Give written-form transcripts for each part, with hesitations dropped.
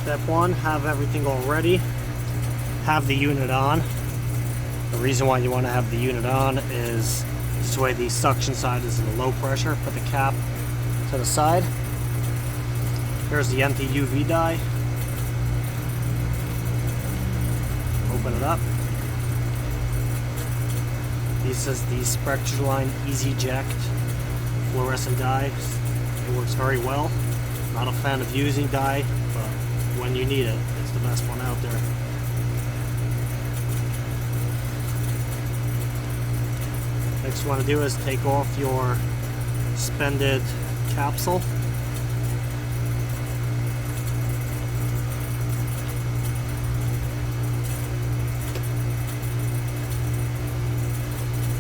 Step one, have everything all ready. Have the unit on. The reason why you want to have the unit on is this way the suction side is in low pressure. Put the cap to the side. Here's the empty UV dye. Open it up. This is the Spectroline Eject fluorescent dye. It works very well. Not a fan of using dye, but when you need it, it's the best one out there. Next you want to do is take off your suspended capsule.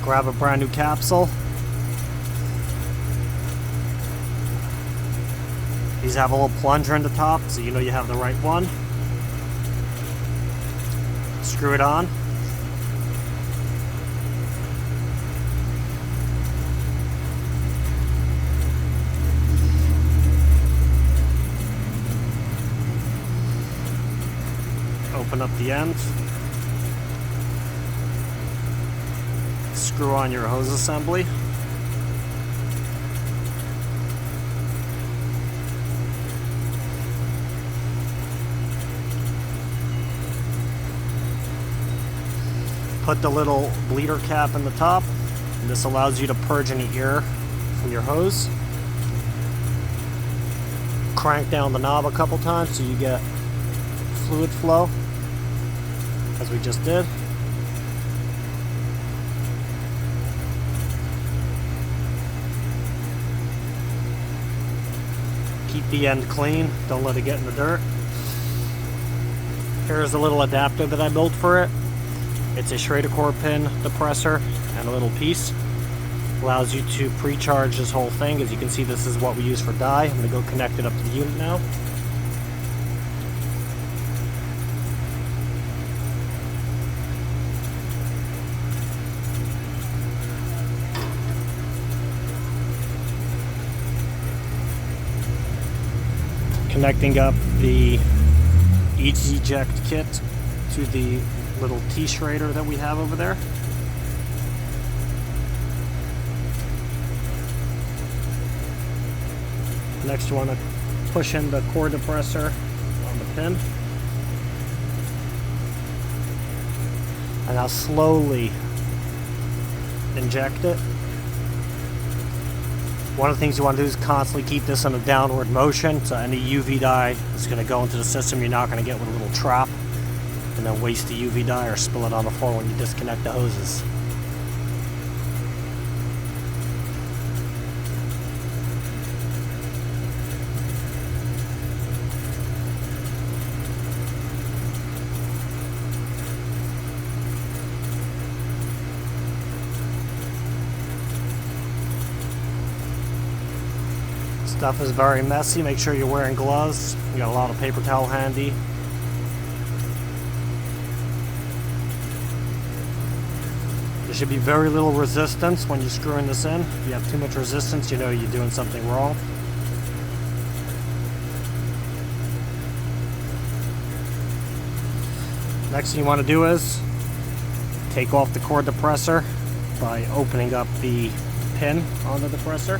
Grab a brand new capsule. These have a little plunger in the top, so you know you have the right one. Screw it on. Open up the end. Screw on your hose assembly. Put the little bleeder cap in the top. And this allows you to purge any air from your hose. Crank down the knob a couple times so you get fluid flow, as we just did. Keep the end clean, don't let it get in the dirt. Here's a little adapter that I built for it. It's a Schrader core pin depressor and a little piece. Allows you to pre-charge this whole thing. As you can see, this is what we use for dye. I'm going to go connect it up to the unit now. Connecting up the Eject kit to the little T-Schrader that we have over there. Next you want to push in the core depressor on the pin. And now slowly inject it. One of the things you want to do is constantly keep this in a downward motion, so any UV dye is going to go into the system. You're not going to get with a little trap and then waste the UV dye or spill it on the floor when you disconnect the hoses. Stuff is very messy. Make sure you're wearing gloves. You got a lot of paper towel handy. There should be very little resistance when you're screwing this in. If you have too much resistance, you know you're doing something wrong. Next thing you want to do is take off the core depressor by opening up the pin on the depressor.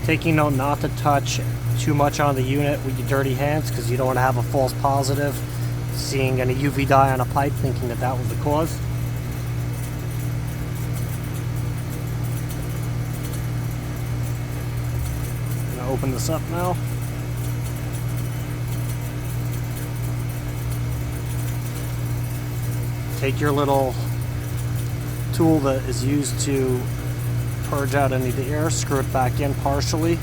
Taking note not to touch too much on the unit with your dirty hands, because you don't want to have a false positive seeing any UV dye on a pipe thinking that that was the cause. I'm going to open this up now. Take your little tool that is used to purge out any of the air, screw it back in partially.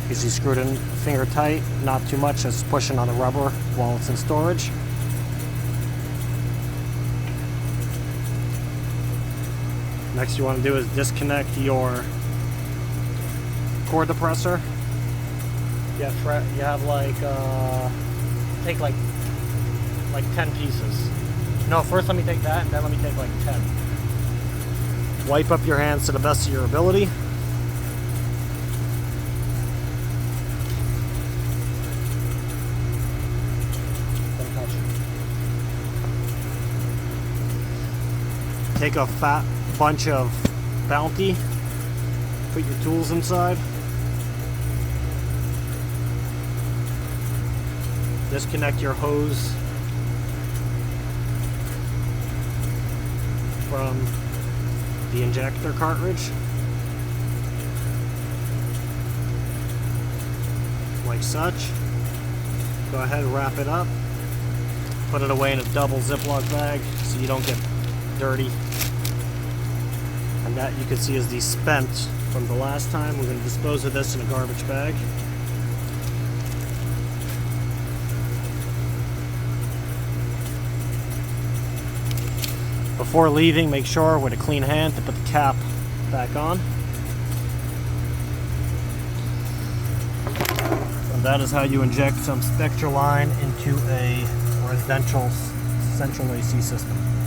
Usually screw it in finger tight, not too much, just pushing on the rubber while it's in storage. Next you want to do is disconnect your core depressor. You have like take like 10 pieces. No, first let me take that and then let me take like 10. Wipe up your hands to the best of your ability. Take a fat bunch of Bounty, put your tools inside, disconnect your hose from the injector cartridge, like such. Go ahead and wrap it up, put it away in a double Ziploc bag so you don't get dirty. And that you can see is the spent from the last time. We're going to dispose of this in a garbage bag. Before leaving, make sure with a clean hand to put the cap back on. And that is how you inject some Spectroline into a residential central AC system.